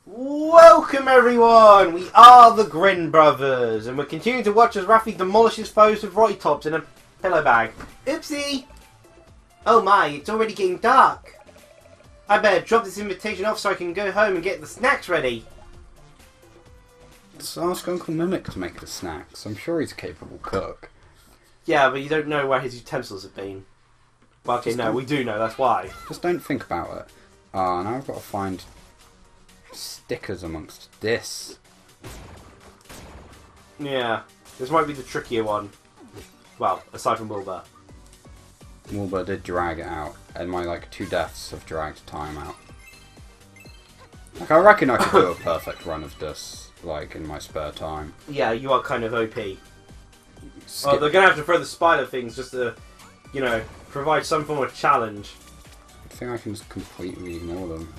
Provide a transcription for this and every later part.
Welcome everyone! We are the Grin brothers, and we're continuing to watch as Raphie demolishes foes with Roy Tops in a pillow bag. Oopsie! Oh my, it's already getting dark. I better drop this invitation off so I can go home and get the snacks ready. Just ask Uncle Mimic to make the snacks. I'm sure he's a capable cook. Yeah, but you don't know where his utensils have been. Well, okay, no, we do know, that's why. Just don't think about it. Now I've got to find stickers amongst this. Yeah, this might be the trickier one. Well, aside from Wilbur. Wilbur did drag it out, and my 2 deaths have dragged time out. I reckon I could do a perfect run of this, in my spare time. Yeah, you are kind of OP. Oh, they're gonna have to throw the spider things just to, provide some form of challenge. I think I can just completely ignore them.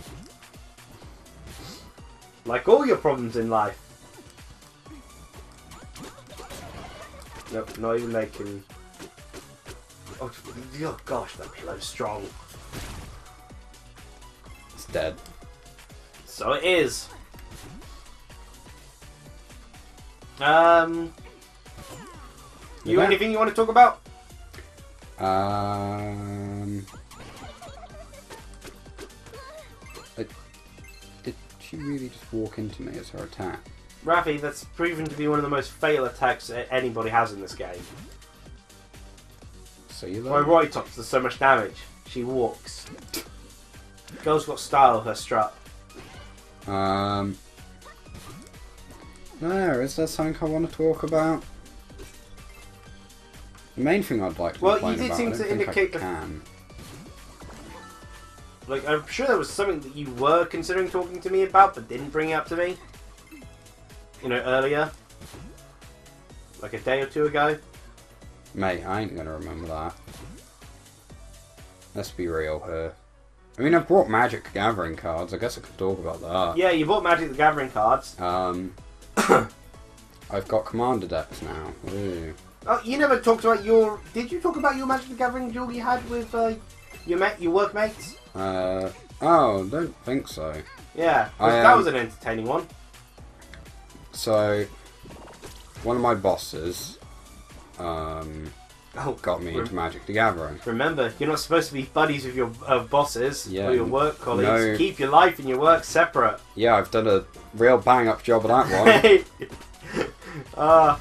Like all your problems in life. Nope, not even making... Oh gosh, that pillow's strong. It's dead. So it is. Anything you want to talk about? Did she really just walk into me as her attack? Raphie, that's proven to be one of the most fatal attacks anybody has in this game. So you Why Roy Tops does so much damage. She walks. Girl's got style, her strut. Is there something I want to talk about? The main thing I'd like to complain about, seem to indicate I can. I'm sure there was something that you were considering talking to me about, but didn't bring it up to me. Earlier. Like a day or two ago. Mate, I ain't gonna remember that. Let's be real here. I mean, I've brought Magic the Gathering cards. I guess I could talk about that. Yeah, you bought Magic the Gathering cards. I've got Commander decks now. Ooh. Oh, you never talked about your... Did you talk about your Magic the Gathering duel you had with your workmates? Oh, don't think so. Yeah, that was an entertaining one. So, one of my bosses got me into Magic the Gathering. Remember, you're not supposed to be buddies with your bosses or your work colleagues. No. Keep your life and your work separate. Yeah, I've done a real bang-up job of that one.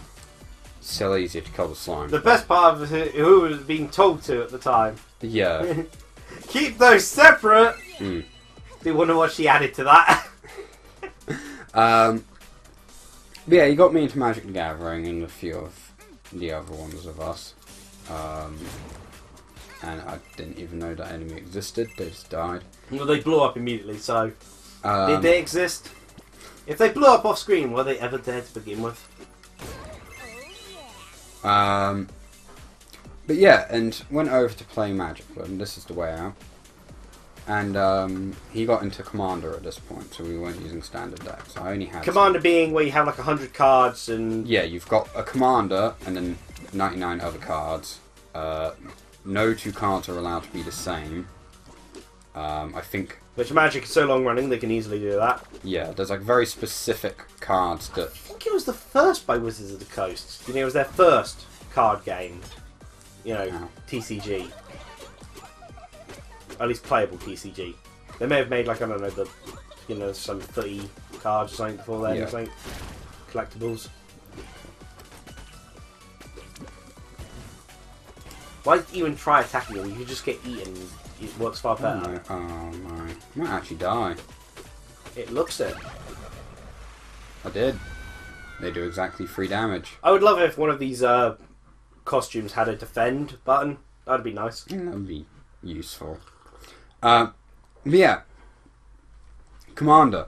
Still easier to kill the slime. The best part of who was being told to at the time. Yeah. Keep those separate! Do you wonder what she added to that? But yeah, he got me into Magic the Gathering and a few of the other ones of us. And I didn't even know that enemy existed, they just died. Well, they blew up immediately, so... did they exist? If they blew up off screen, were they ever dead to begin with? But yeah, and went over to play Magic with him. This is the way out. And he got into Commander at this point, so we weren't using standard decks. I only had Commander being where you have 100 cards and... Yeah, you've got a Commander and then 99 other cards. No 2 cards are allowed to be the same. I think... Which Magic is so long running, they can easily do that. Yeah, there's very specific cards that... I think it was the first by Wizards of the Coast. It was their first card game. TCG. At least playable TCG. They may have made I don't know, some 30 cards or something before then, or something. Collectibles. Why even try attacking them? You could just get eaten. It works far better. Oh no. I might actually die. It looks it. I did. They do exactly 3 damage. I would love it if one of these costumes had a defend button. That'd be nice. That would be useful. But yeah. Commander.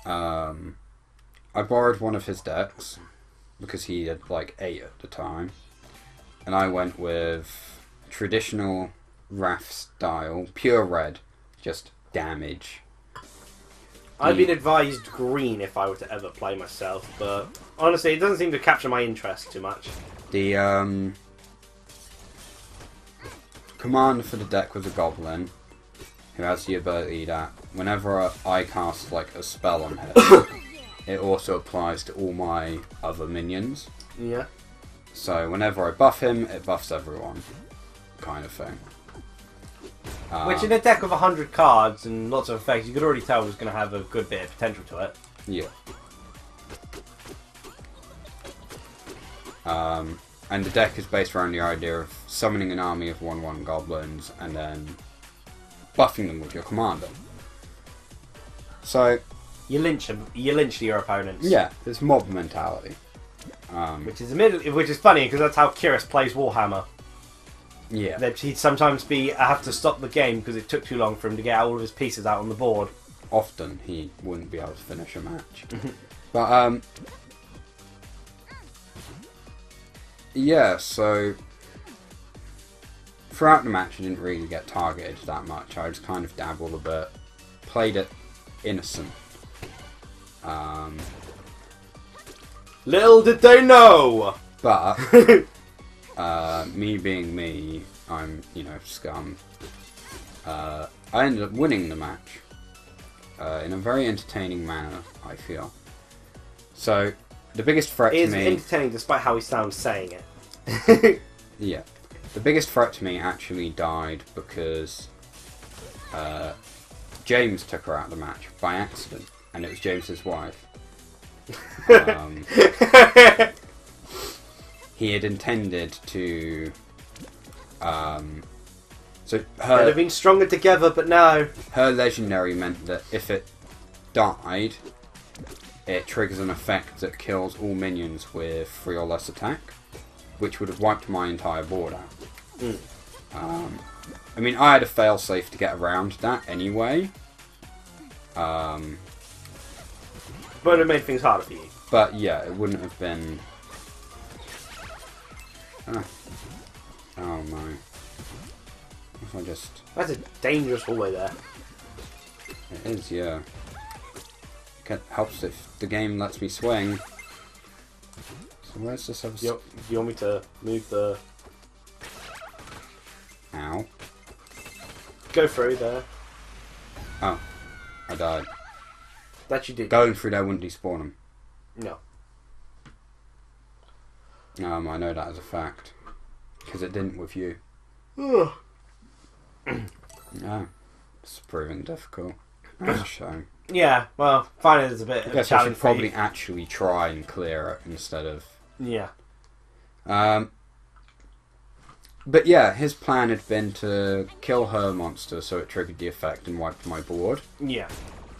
I borrowed one of his decks because he had 8 at the time. And I went with traditional Raph style, pure red, just damage. I've been advised green if I were to ever play myself, but honestly, it doesn't seem to capture my interest too much. The commander for the deck was a goblin, who has the ability that whenever I cast like a spell on him, it also applies to all my other minions. Yeah. So whenever I buff him, it buffs everyone, kind of thing. Which in a deck of 100 cards and lots of effects, you could already tell was going to have a good bit of potential to it. Yeah. And the deck is based around the idea of summoning an army of 1/1 goblins and then buffing them with your commander. So you lynch them. You lynch your opponents. Yeah, it's mob mentality. Which is funny because that's how Kyrus plays Warhammer. Yeah. He'd sometimes have to stop the game because it took too long for him to get all of his pieces out on the board. Often he wouldn't be able to finish a match. But yeah, so throughout the match I didn't really get targeted that much. I just kind of dabbled a bit. Played it innocent. Little did they know! But me being me, I'm, scum. I ended up winning the match. In a very entertaining manner, I feel. So, the biggest threat to me... It is entertaining despite how he sounds saying it. Yeah. The biggest threat to me actually died because James took her out of the match by accident, and it was James's wife. He had intended to... so They'd have been stronger together, but no. Her legendary meant that if it died, it triggers an effect that kills all minions with 3 or less attack, which would have wiped my entire board out. I mean, I had a failsafe to get around that anyway. But it made things harder for you. But yeah, it wouldn't have been... Oh my. If I just... That's a dangerous hallway there. It is, yeah. It helps if the game lets me swing. So where's this other... Do you want me to move the... Ow. Go through there. Oh. I died. That you did. Going through there wouldn't despawn them. No. I know that as a fact. Because it didn't with you. Ugh. Yeah. It's proving difficult. That's a shame. Yeah, well, finding there's a bit of a I guess I challenge should probably actually try and clear it instead of... Yeah. But yeah, his plan had been to kill her monster so it triggered the effect and wiped my board. Yeah.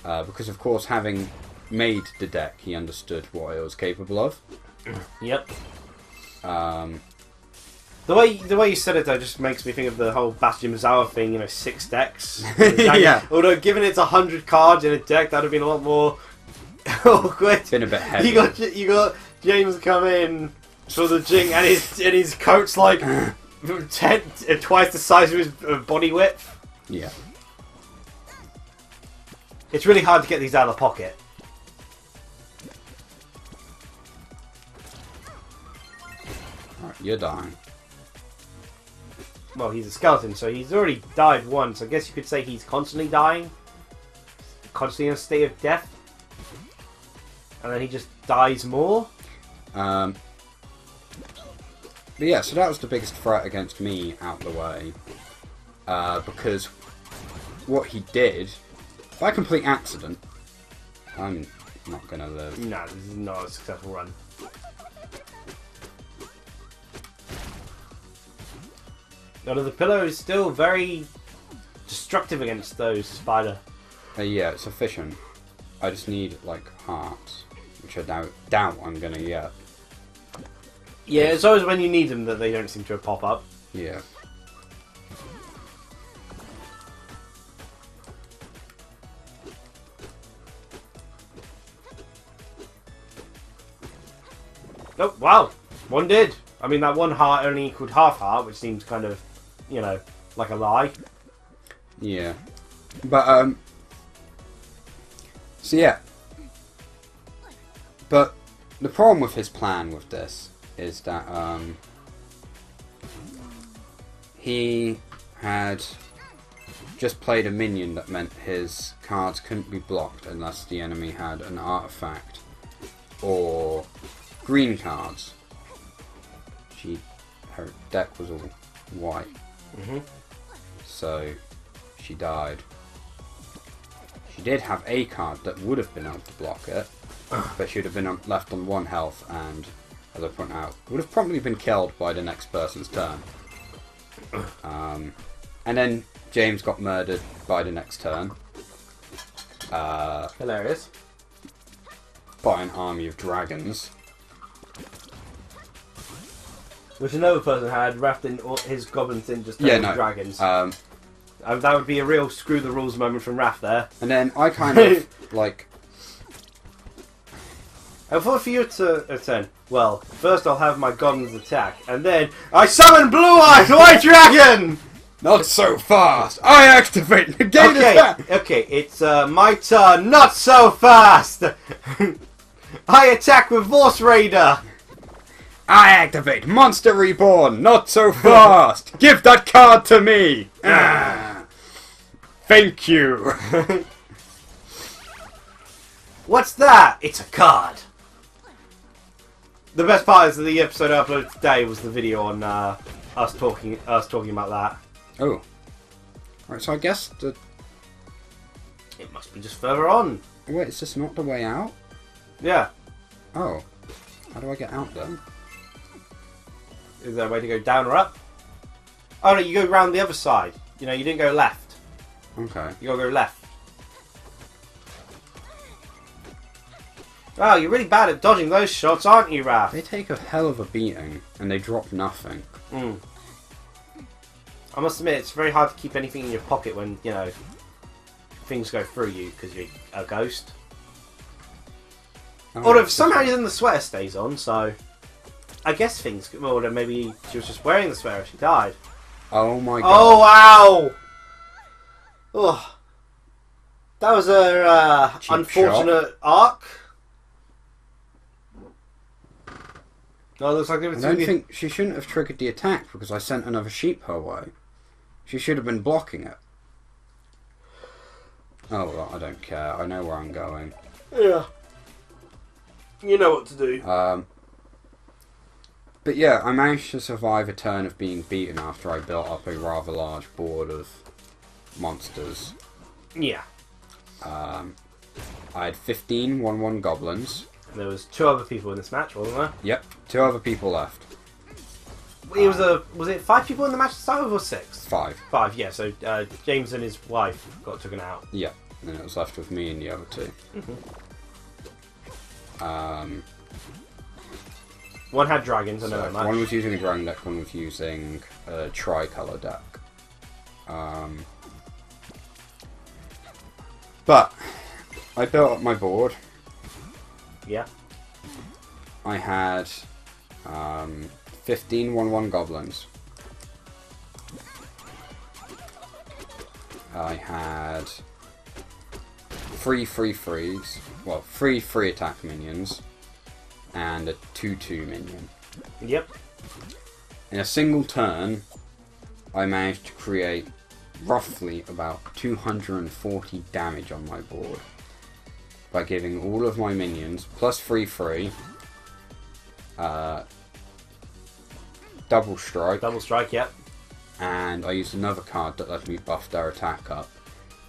Because of course, having made the deck, he understood what it was capable of. Yep. The way you said it though just makes me think of the whole Bastion Mazzola thing, 6 decks. Yeah. Although given it's 100 cards in a deck, that'd have been a lot more awkward. Been a bit heavy. You got James come in for the jing and his coat's like twice the size of his body width. Yeah. It's really hard to get these out of the pocket. Alright, you're dying. Well, he's a skeleton, so he's already died once. I guess you could say he's constantly dying. Constantly in a state of death. And then he just dies more. But yeah, so that was the biggest threat against me out the way. Because what he did, by complete accident, I'm not going to live. No, this is not a successful run. Although the pillow is still very destructive against those spider. Yeah, it's efficient. I just need, like, hearts, which I doubt I'm going to get. Yeah, it's always when you need them that they don't seem to pop up. Yeah. Oh, wow! One did! I mean, that one heart only equaled half heart, which seems kind of, like a lie. Yeah. But, so yeah. But the problem with his plan with this is that, he had just played a minion that meant his cards couldn't be blocked unless the enemy had an artifact or green cards. Her deck was all white. So she died. She did have a card that would have been able to block it, but she would have been left on 1 health and, as I point out, would have probably been killed by the next person's turn. And then James got murdered by the next turn. Hilarious. By an army of dragons. Which another person had wrapped in his goblins in just dragons. That would be a real screw the rules moment from Raph there. And then I kind of like. I thought for you to turn. Well, first I'll have my goblins attack, and then I summon Blue-Eyed White Dragon. Not so fast! I activate negate attack! Okay, it's my turn. Not so fast! I attack with Force Raider! I activate Monster Reborn! Not so fast! Give that card to me! Thank you! What's that? It's a card! The best part is that the episode I uploaded today was the video on us talking about that. Oh. Right, so I guess the... It must be just further on. Wait, is this not the way out? Yeah. Oh. How do I get out then? Is there a way to go down or up? Oh no, you go round the other side. You know, you didn't go left. Okay. You gotta go left. Wow, you're really bad at dodging those shots, aren't you, Raph? They take a hell of a beating, and they drop nothing. I must admit, it's very hard to keep anything in your pocket when, you know, things go through you because you're a ghost. Oh, Although somehow then the sweater stays on, so I guess things. Well, then maybe she was just wearing the sweater. She died. Oh my god! Oh wow! Oh, that was a unfortunate arc. No, it looks like I don't think she shouldn't have triggered the attack because I sent another sheep her way. She should have been blocking it. Oh well, I don't care. I know where I'm going. Yeah. You know what to do. But yeah, I managed to survive a turn of being beaten after I built up a rather large board of monsters. Yeah. I had 15 1/1 goblins. There was 2 other people in this match, wasn't there? Yep, 2 other people left. It was it 5 people in the match to start with or 6? 5. 5, yeah. So James and his wife got taken out. Yeah, and then it was left with me and the other 2. One had dragons, I know that much. One was using a dragon deck, one was using a tricolour deck. But I built up my board. Yeah. I had 15 1/1 goblins. I had 3 3/3s, well, 3 free attack minions, and a 2/2 minion. Yep. In a single turn, I managed to create roughly about 240 damage on my board by giving all of my minions plus 3/3 double strike. Double strike, yep. And I used another card that let me buff their attack up.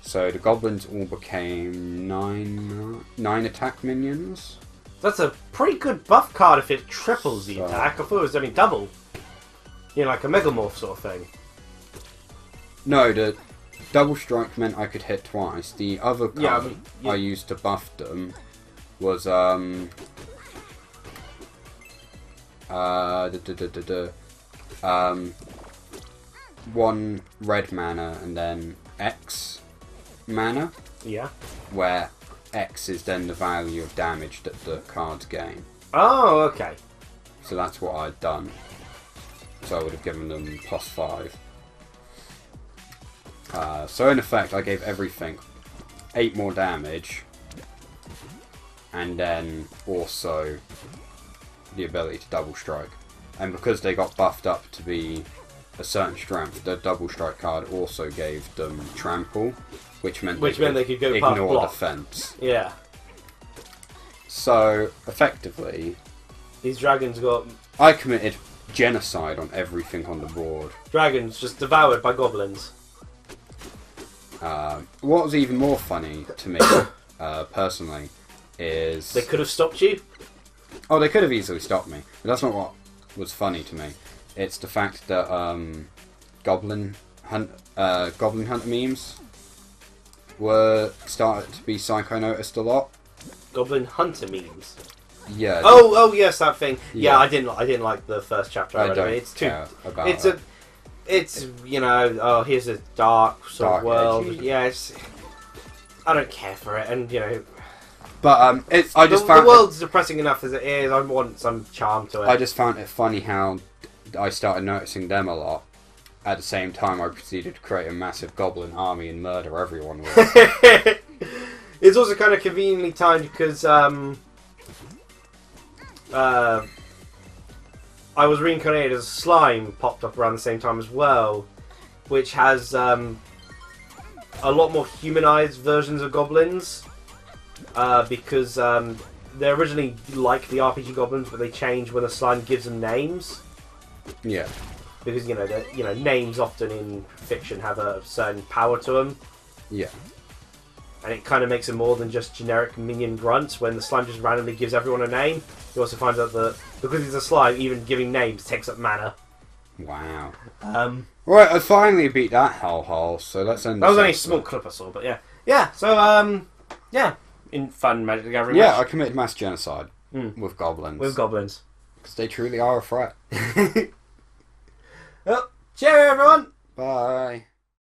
So the goblins all became 9 attack minions. That's a pretty good buff card if it triples the attack. I thought it was only double. You know, like a Megamorph sort of thing. No, the double strike meant I could hit twice. The other card I used to buff them was one red mana and then X mana. Yeah. Where X is then the value of damage that the cards gain. Oh, okay. So that's what I'd done. So I would have given them plus 5. So in effect, I gave everything 8 more damage, and then also the ability to double strike. And because they got buffed up to be a certain strength, the double strike card also gave them trample, which meant they could go past ignore block. defense. Yeah. So effectively, These dragons got... I committed genocide on everything on the board. Dragons just devoured by goblins. What was even more funny to me, personally, is... They could have stopped you. Oh, they could have easily stopped me. But that's not what was funny to me. It's the fact that Goblin Hunter memes were started to be psycho noticed a lot. Goblin Hunter memes. Yeah. Oh yes, that thing. Yeah, Yeah. I didn't like the first chapter. I don't It's too. care about It's that. It's oh, here's a dark sort Dark of world. edgy. Yeah, I don't care for it, and But I just the found world's depressing enough as it is. I want some charm to it. I just found it funny how I started noticing them a lot. At the same time, I proceeded to create a massive goblin army and murder everyone with it. It's also kind of conveniently timed because I was reincarnated as a slime popped up around the same time as well, which has a lot more humanized versions of goblins because they're originally like the RPG goblins, but they change when the slime gives them names. Yeah. Because names often in fiction have a certain power to them. Yeah. And it kind of makes it more than just generic minion grunts when the slime just randomly gives everyone a name. You also find out that because he's a slime, even giving names takes up mana. Wow. Right, I finally beat that hellhole, so let's end that was this only a episode. small clip I saw, but yeah. Yeah, so, yeah. In fun Magic the Gathering Yeah, match. I committed mass genocide with goblins. With goblins. Because they truly are a threat. Well, cheerio everyone! Bye.